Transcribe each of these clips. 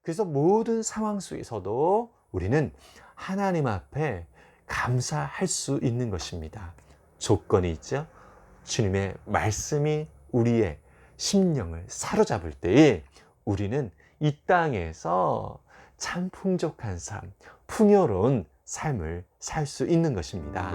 그래서 모든 상황 속에서도 우리는 하나님 앞에 감사할 수 있는 것입니다. 조건이 있죠. 주님의 말씀이 우리의 심령을 사로잡을 때에 우리는 이 땅에서 참 풍족한 삶, 풍요로운 삶을 살 수 있는 것입니다.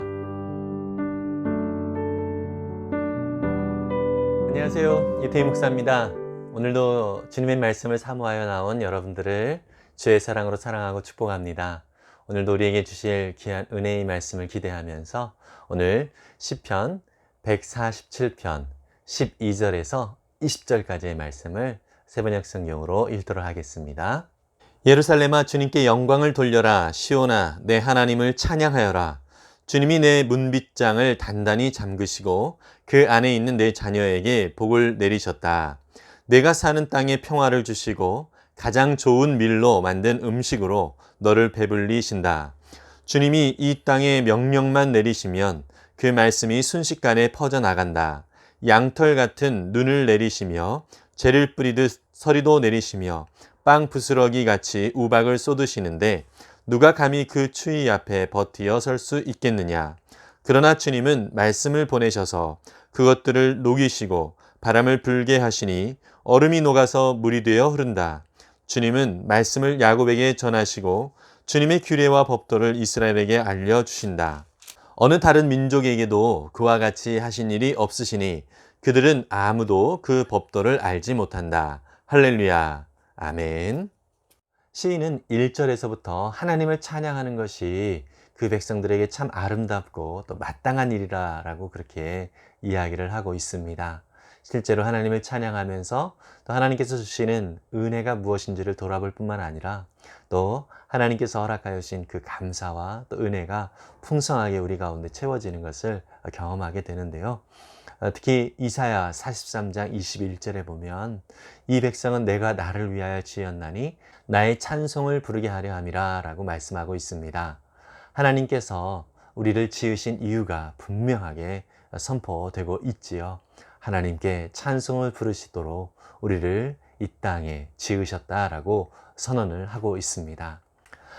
안녕하세요. 이태희 목사입니다. 오늘도 주님의 말씀을 사모하여 나온 여러분들을 주의 사랑으로 사랑하고 축복합니다. 오늘도 우리에게 주실 귀한 은혜의 말씀을 기대하면서 오늘 시편 147편 12절에서 20절까지의 말씀을 세번역 성경으로 읽도록 하겠습니다. 예루살렘아, 주님께 영광을 돌려라. 시온아, 내 하나님을 찬양하여라. 주님이 내 문빗장을 단단히 잠그시고 그 안에 있는 내 자녀에게 복을 내리셨다. 내가 사는 땅에 평화를 주시고 가장 좋은 밀로 만든 음식으로 너를 배불리신다. 주님이 이 땅에 명령만 내리시면 그 말씀이 순식간에 퍼져나간다. 양털 같은 눈을 내리시며 재를 뿌리듯 서리도 내리시며 빵 부스러기 같이 우박을 쏟으시는데 누가 감히 그 추위 앞에 버티어 설 수 있겠느냐. 그러나 주님은 말씀을 보내셔서 그것들을 녹이시고 바람을 불게 하시니 얼음이 녹아서 물이 되어 흐른다. 주님은 말씀을 야곱에게 전하시고 주님의 규례와 법도를 이스라엘에게 알려주신다. 어느 다른 민족에게도 그와 같이 하신 일이 없으시니 그들은 아무도 그 법도를 알지 못한다. 할렐루야. 아멘. 시인은 1절에서부터 하나님을 찬양하는 것이 그 백성들에게 참 아름답고 또 마땅한 일이라고 그렇게 이야기를 하고 있습니다. 실제로 하나님을 찬양하면서 또 하나님께서 주시는 은혜가 무엇인지를 돌아볼 뿐만 아니라 또 하나님께서 허락하여 주신 그 감사와 또 은혜가 풍성하게 우리 가운데 채워지는 것을 경험하게 되는데요. 특히 이사야 43장 21절에 보면 이 백성은 내가 나를 위하여 지었나니 나의 찬송을 부르게 하려 함이라 라고 말씀하고 있습니다. 하나님께서 우리를 지으신 이유가 분명하게 선포되고 있지요. 하나님께 찬송을 부르시도록 우리를 이 땅에 지으셨다라고 선언을 하고 있습니다.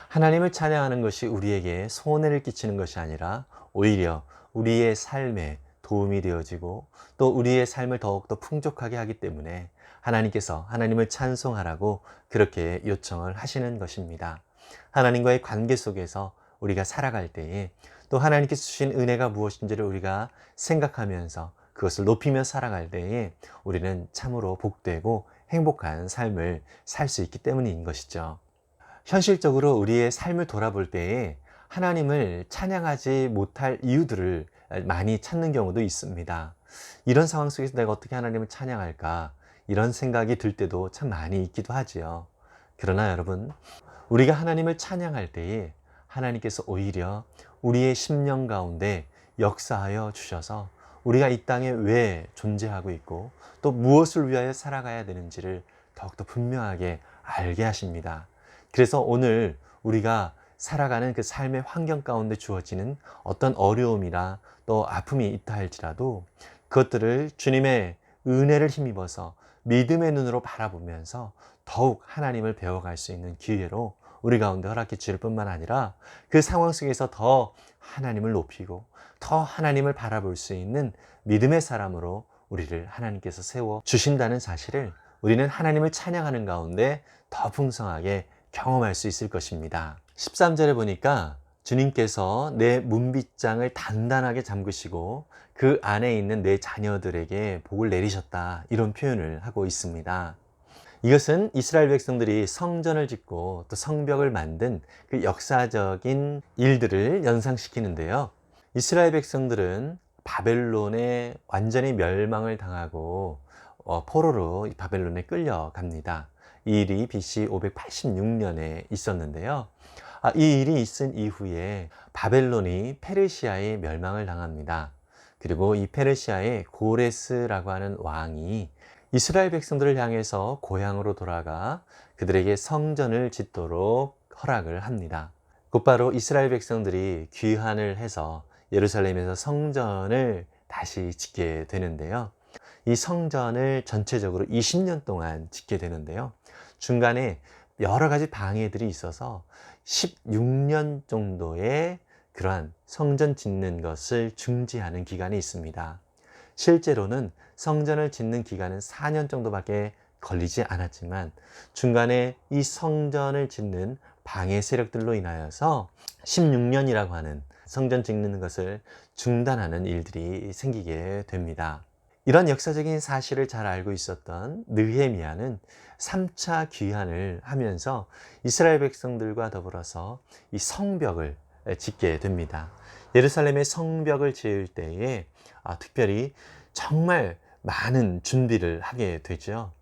하나님을 찬양하는 것이 우리에게 손해를 끼치는 것이 아니라 오히려 우리의 삶에 도움이 되어지고 또 우리의 삶을 더욱더 풍족하게 하기 때문에 하나님께서 하나님을 찬송하라고 그렇게 요청을 하시는 것입니다. 하나님과의 관계 속에서 우리가 살아갈 때에 또 하나님께서 주신 은혜가 무엇인지를 우리가 생각하면서 그것을 높이며 살아갈 때에 우리는 참으로 복되고 행복한 삶을 살 수 있기 때문인 것이죠. 현실적으로 우리의 삶을 돌아볼 때에 하나님을 찬양하지 못할 이유들을 많이 찾는 경우도 있습니다. 이런 상황 속에서 내가 어떻게 하나님을 찬양할까? 이런 생각이 들 때도 참 많이 있기도 하지요. 그러나 여러분, 우리가 하나님을 찬양할 때에 하나님께서 오히려 우리의 심령 가운데 역사하여 주셔서 우리가 이 땅에 왜 존재하고 있고 또 무엇을 위하여 살아가야 되는지를 더욱더 분명하게 알게 하십니다. 그래서 오늘 우리가 살아가는 그 삶의 환경 가운데 주어지는 어떤 어려움이나 또 아픔이 있다 할지라도 그것들을 주님의 은혜를 힘입어서 믿음의 눈으로 바라보면서 더욱 하나님을 배워갈 수 있는 기회로 우리 가운데 허락해 주실 뿐만 아니라 그 상황 속에서 더 하나님을 높이고 더 하나님을 바라볼 수 있는 믿음의 사람으로 우리를 하나님께서 세워 주신다는 사실을 우리는 하나님을 찬양하는 가운데 더 풍성하게 경험할 수 있을 것입니다. 13절에 보니까 주님께서 내 문빗장을 단단하게 잠그시고 그 안에 있는 내 자녀들에게 복을 내리셨다, 이런 표현을 하고 있습니다. 이것은 이스라엘 백성들이 성전을 짓고 또 성벽을 만든 그 역사적인 일들을 연상시키는데요. 이스라엘 백성들은 바벨론에 완전히 멸망을 당하고 포로로 바벨론에 끌려갑니다. 이 일이 BC 586년에 있었는데요. 이 일이 있은 이후에 바벨론이 페르시아에 멸망을 당합니다. 그리고 이 페르시아의 고레스라고 하는 왕이 이스라엘 백성들을 향해서 고향으로 돌아가 그들에게 성전을 짓도록 허락을 합니다. 곧바로 이스라엘 백성들이 귀환을 해서 예루살렘에서 성전을 다시 짓게 되는데요. 이 성전을 전체적으로 20년 동안 짓게 되는데요. 중간에 여러 가지 방해들이 있어서 16년 정도의 그러한 성전 짓는 것을 중지하는 기간이 있습니다. 실제로는 성전을 짓는 기간은 4년 정도밖에 걸리지 않았지만 중간에 이 성전을 짓는 방해 세력들로 인하여서 16년이라고 하는 성전 짓는 것을 중단하는 일들이 생기게 됩니다. 이런 역사적인 사실을 잘 알고 있었던 느헤미야는 3차 귀환을 하면서 이스라엘 백성들과 더불어서 이 성벽을 짓게 됩니다. 예루살렘의 성벽을 지을 때에 특별히 정말 많은 준비를 하게 되죠.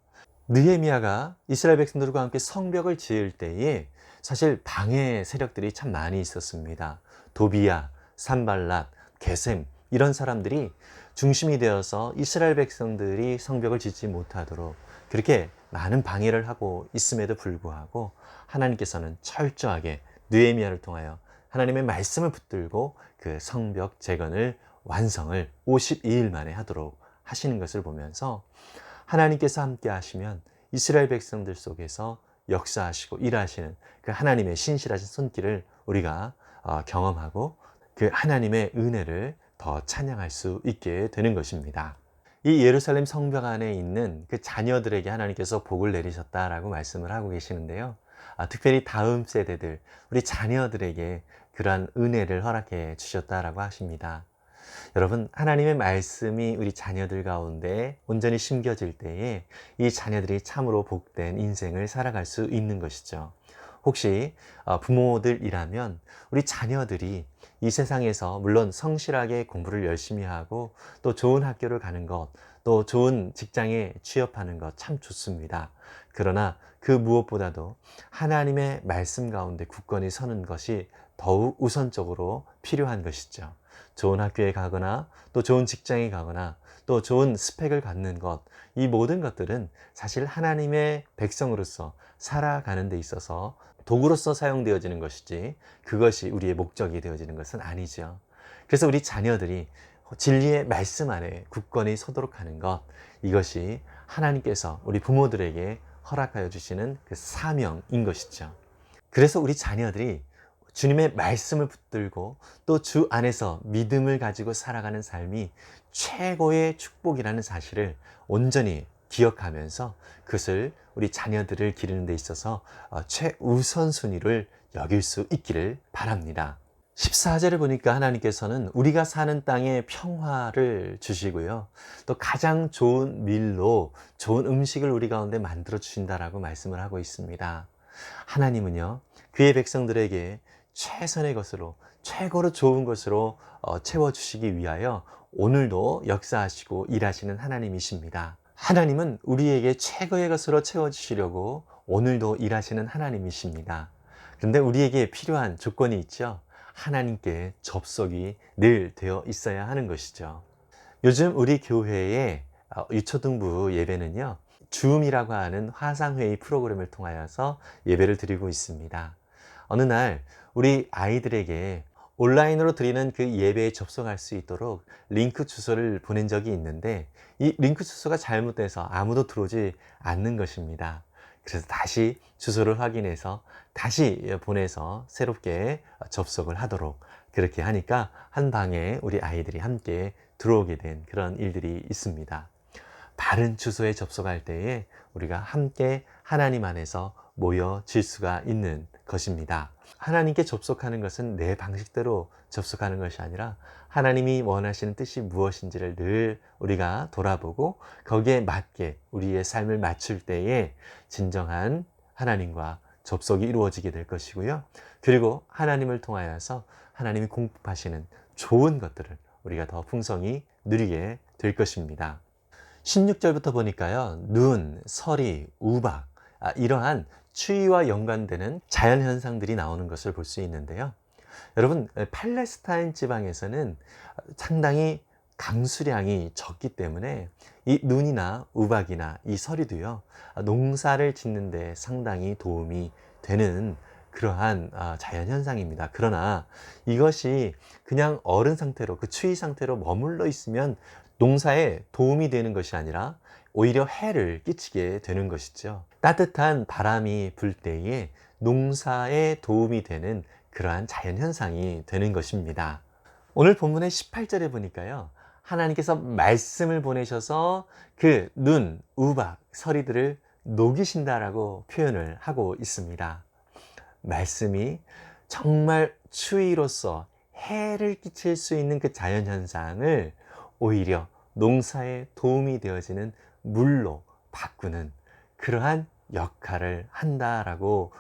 느헤미야가 이스라엘 백성들과 함께 성벽을 지을 때에 사실 방해 세력들이 참 많이 있었습니다. 도비야, 산발랏, 게셈 이런 사람들이 중심이 되어서 이스라엘 백성들이 성벽을 짓지 못하도록 그렇게 많은 방해를 하고 있음에도 불구하고 하나님께서는 철저하게 느헤미야를 통하여 하나님의 말씀을 붙들고 그 성벽 재건을 완성을 52일 만에 하도록 하시는 것을 보면서 하나님께서 함께 하시면 이스라엘 백성들 속에서 역사하시고 일하시는 그 하나님의 신실하신 손길을 우리가 경험하고 그 하나님의 은혜를 더 찬양할 수 있게 되는 것입니다. 이 예루살렘 성벽 안에 있는 그 자녀들에게 하나님께서 복을 내리셨다라고 말씀을 하고 계시는데요. 특별히 다음 세대들, 우리 자녀들에게 그러한 은혜를 허락해 주셨다라고 하십니다. 여러분, 하나님의 말씀이 우리 자녀들 가운데 온전히 심겨질 때에 이 자녀들이 참으로 복된 인생을 살아갈 수 있는 것이죠. 혹시 부모들이라면 우리 자녀들이 이 세상에서 물론 성실하게 공부를 열심히 하고 또 좋은 학교를 가는 것, 또 좋은 직장에 취업하는 것 참 좋습니다. 그러나 그 무엇보다도 하나님의 말씀 가운데 굳건히 서는 것이 더욱 우선적으로 필요한 것이죠. 좋은 학교에 가거나 또 좋은 직장에 가거나 또 좋은 스펙을 갖는 것, 이 모든 것들은 사실 하나님의 백성으로서 살아가는 데 있어서 도구로서 사용되어지는 것이지 그것이 우리의 목적이 되어지는 것은 아니죠. 그래서 우리 자녀들이 진리의 말씀 안에 굳건히 서도록 하는 것, 이것이 하나님께서 우리 부모들에게 허락하여 주시는 그 사명인 것이죠. 그래서 우리 자녀들이 주님의 말씀을 붙들고 또 주 안에서 믿음을 가지고 살아가는 삶이 최고의 축복이라는 사실을 온전히 기억하면서 그것을 우리 자녀들을 기르는 데 있어서 최우선순위를 여길 수 있기를 바랍니다. 14절을 보니까 하나님께서는 우리가 사는 땅에 평화를 주시고요. 또 가장 좋은 밀로 좋은 음식을 우리 가운데 만들어 주신다라고 말씀을 하고 있습니다. 하나님은요, 그의 백성들에게 최선의 것으로 최고로 좋은 것으로 채워주시기 위하여 오늘도 역사하시고 일하시는 하나님이십니다. 하나님은 우리에게 최고의 것으로 채워주시려고 오늘도 일하시는 하나님이십니다. 그런데 우리에게 필요한 조건이 있죠. 하나님께 접속이 늘 되어 있어야 하는 것이죠. 요즘 우리 교회의 유초등부 예배는요, 줌이라고 하는 화상회의 프로그램을 통하여서 예배를 드리고 있습니다. 어느 날 우리 아이들에게 온라인으로 드리는 그 예배에 접속할 수 있도록 링크 주소를 보낸 적이 있는데 이 링크 주소가 잘못돼서 아무도 들어오지 않는 것입니다. 그래서 다시 주소를 확인해서 다시 보내서 새롭게 접속을 하도록 그렇게 하니까 한 방에 우리 아이들이 함께 들어오게 된 그런 일들이 있습니다. 바른 주소에 접속할 때에 우리가 함께 하나님 안에서 모여질 수가 있는 것입니다. 하나님께 접속하는 것은 내 방식대로 접속하는 것이 아니라 하나님이 원하시는 뜻이 무엇인지를 늘 우리가 돌아보고 거기에 맞게 우리의 삶을 맞출 때에 진정한 하나님과 접속이 이루어지게 될 것이고요. 그리고 하나님을 통하여서 하나님이 공급하시는 좋은 것들을 우리가 더 풍성히 누리게 될 것입니다. 16절부터 보니까요, 눈, 서리, 우박, 이러한 추위와 연관되는 자연현상들이 나오는 것을 볼 수 있는데요. 여러분, 팔레스타인 지방에서는 상당히 강수량이 적기 때문에 이 눈이나 우박이나 이 서리도요, 농사를 짓는 데 상당히 도움이 되는 그러한 자연현상입니다. 그러나 이것이 그냥 얼은 상태로, 그 추위 상태로 머물러 있으면 농사에 도움이 되는 것이 아니라 오히려 해를 끼치게 되는 것이죠. 따뜻한 바람이 불 때에 농사에 도움이 되는 그러한 자연현상이 되는 것입니다. 오늘 본문의 18절에 보니까요, 하나님께서 말씀을 보내셔서 그 눈, 우박, 서리들을 녹이신다라고 표현을 하고 있습니다. 말씀이 정말 추위로서 해를 끼칠 수 있는 그 자연현상을 오히려 농사에 도움이 되어지는 물로 바꾸는 그러한 역할을 한다라고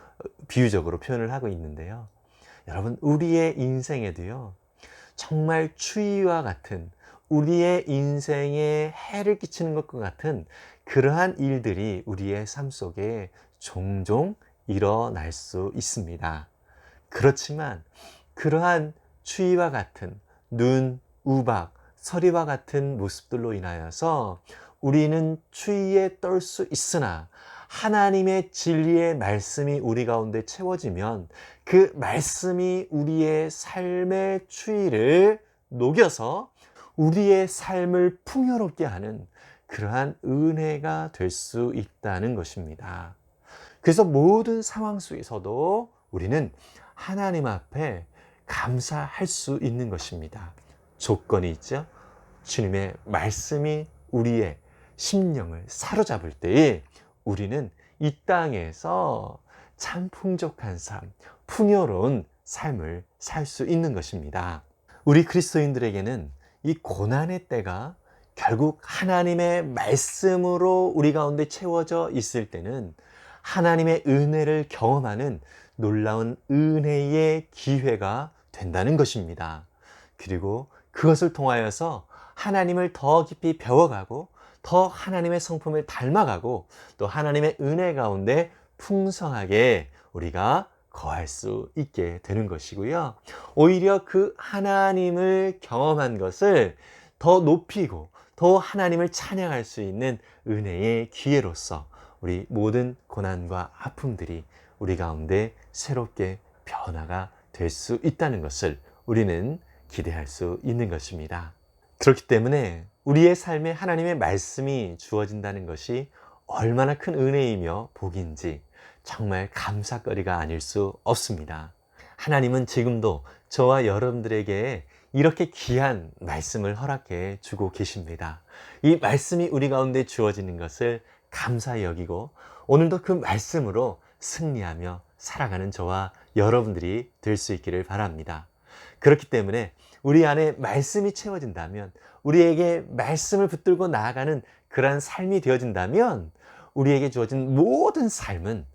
비유적으로 표현을 하고 있는데요. 여러분, 우리의 인생에도요, 정말 추위와 같은, 우리의 인생에 해를 끼치는 것과 같은 그러한 일들이 우리의 삶 속에 종종 일어날 수 있습니다. 그렇지만 그러한 추위와 같은 눈, 우박, 서리와 같은 모습들로 인하여서 우리는 추위에 떨 수 있으나 하나님의 진리의 말씀이 우리 가운데 채워지면 그 말씀이 우리의 삶의 추위를 녹여서 우리의 삶을 풍요롭게 하는 그러한 은혜가 될 수 있다는 것입니다. 그래서 모든 상황 속에서도 우리는 하나님 앞에 감사할 수 있는 것입니다. 조건이 있죠. 주님의 말씀이 우리의 심령을 사로잡을 때에 우리는 이 땅에서 참 풍족한 삶, 풍요로운 삶을 살 수 있는 것입니다. 우리 그리스도인들에게는 이 고난의 때가 결국 하나님의 말씀으로 우리 가운데 채워져 있을 때는 하나님의 은혜를 경험하는 놀라운 은혜의 기회가 된다는 것입니다. 그리고 그것을 통하여서 하나님을 더 깊이 배워가고 더 하나님의 성품을 닮아가고 또 하나님의 은혜 가운데 풍성하게 우리가 거할 수 있게 되는 것이고요. 오히려 그 하나님을 경험한 것을 더 높이고 더 하나님을 찬양할 수 있는 은혜의 기회로서 우리 모든 고난과 아픔들이 우리 가운데 새롭게 변화가 될 수 있다는 것을 우리는 기대할 수 있는 것입니다. 그렇기 때문에 우리의 삶에 하나님의 말씀이 주어진다는 것이 얼마나 큰 은혜이며 복인지 정말 감사거리가 아닐 수 없습니다. 하나님은 지금도 저와 여러분들에게 이렇게 귀한 말씀을 허락해 주고 계십니다. 이 말씀이 우리 가운데 주어지는 것을 감사히 여기고 오늘도 그 말씀으로 승리하며 살아가는 저와 여러분들이 될 수 있기를 바랍니다. 그렇기 때문에 우리 안에 말씀이 채워진다면, 우리에게 말씀을 붙들고 나아가는 그러한 삶이 되어진다면 우리에게 주어진 모든 삶은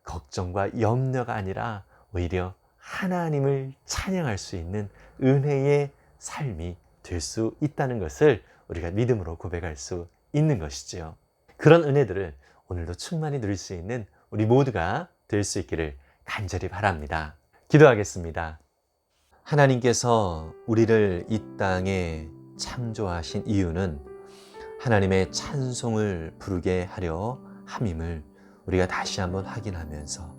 걱정과 염려가 아니라 오히려 하나님을 찬양할 수 있는 은혜의 삶이 될 수 있다는 것을 우리가 믿음으로 고백할 수 있는 것이지요. 그런 은혜들을 오늘도 충만히 누릴 수 있는 우리 모두가 될 수 있기를 간절히 바랍니다. 기도하겠습니다. 하나님께서 우리를 이 땅에 창조하신 이유는 하나님의 찬송을 부르게 하려 함임을 우리가 다시 한번 확인하면서,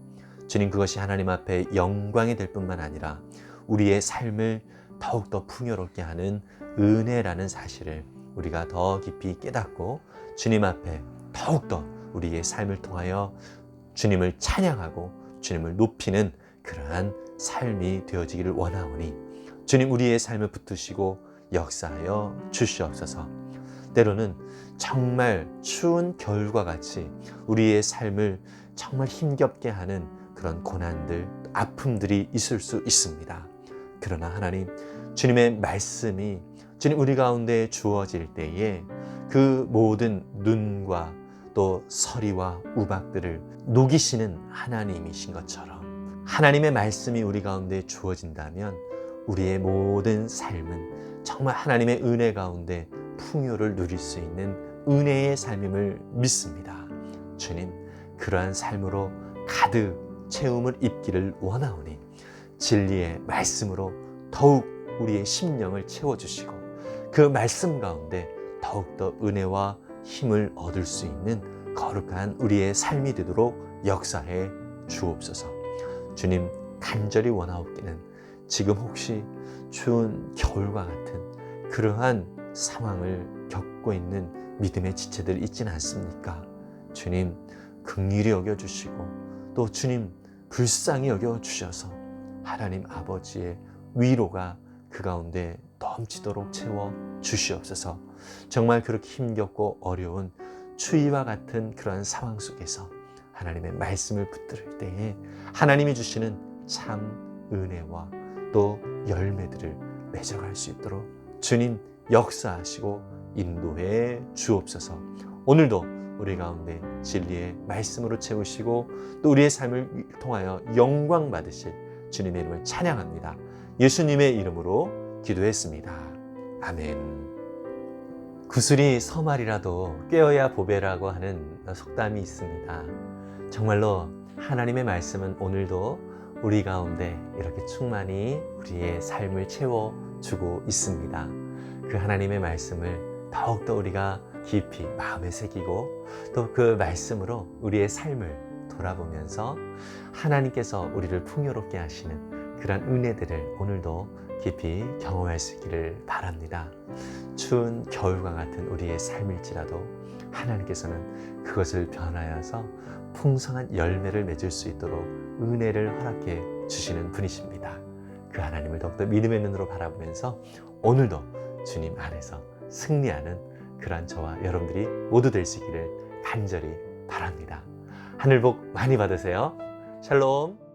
주님, 그것이 하나님 앞에 영광이 될 뿐만 아니라 우리의 삶을 더욱더 풍요롭게 하는 은혜라는 사실을 우리가 더 깊이 깨닫고 주님 앞에 더욱더 우리의 삶을 통하여 주님을 찬양하고 주님을 높이는 그러한 삶이 되어지기를 원하오니, 주님, 우리의 삶을 붙드시고 역사하여 주시옵소서. 때로는 정말 추운 겨울과 같이 우리의 삶을 정말 힘겹게 하는 그런 고난들, 아픔들이 있을 수 있습니다. 그러나 하나님, 주님의 말씀이 주님 우리 가운데 주어질 때에 그 모든 눈과 또 서리와 우박들을 녹이시는 하나님이신 것처럼 하나님의 말씀이 우리 가운데 주어진다면 우리의 모든 삶은 정말 하나님의 은혜 가운데 풍요를 누릴 수 있는 은혜의 삶임을 믿습니다. 주님, 그러한 삶으로 가득 채움을 입기를 원하오니 진리의 말씀으로 더욱 우리의 심령을 채워주시고 그 말씀 가운데 더욱더 은혜와 힘을 얻을 수 있는 거룩한 우리의 삶이 되도록 역사해 주옵소서. 주님, 간절히 원하옵기는 지금 혹시 추운 겨울과 같은 그러한 상황을 겪고 있는 믿음의 지체들 있지는 않습니까? 주님 긍휼히 여겨주시고 또 주님 불쌍히 여겨주셔서 하나님 아버지의 위로가 그 가운데 넘치도록 채워 주시옵소서. 정말 그렇게 힘겹고 어려운 추위와 같은 그러한 상황 속에서 하나님의 말씀을 붙들을 때에 하나님이 주시는 참 은혜와 또 열매들을 맺어갈 수 있도록 주님 역사하시고 인도해 주옵소서. 오늘도 우리 가운데 진리의 말씀으로 채우시고 또 우리의 삶을 통하여 영광 받으실 주님의 이름을 찬양합니다. 예수님의 이름으로 기도했습니다. 아멘. 구슬이 서말이라도 꿰어야 보배라고 하는 속담이 있습니다. 정말로 하나님의 말씀은 오늘도 우리 가운데 이렇게 충만히 우리의 삶을 채워주고 있습니다. 그 하나님의 말씀을 더욱더 우리가 깊이 마음에 새기고 또 그 말씀으로 우리의 삶을 돌아보면서 하나님께서 우리를 풍요롭게 하시는 그런 은혜들을 오늘도 깊이 경험할 수 있기를 바랍니다. 추운 겨울과 같은 우리의 삶일지라도 하나님께서는 그것을 변하여서 풍성한 열매를 맺을 수 있도록 은혜를 허락해 주시는 분이십니다. 그 하나님을 더욱더 믿음의 눈으로 바라보면서 오늘도 주님 안에서 승리하는 그러한 저와 여러분들이 모두 될 수 있기를 간절히 바랍니다. 하늘 복 많이 받으세요. 샬롬.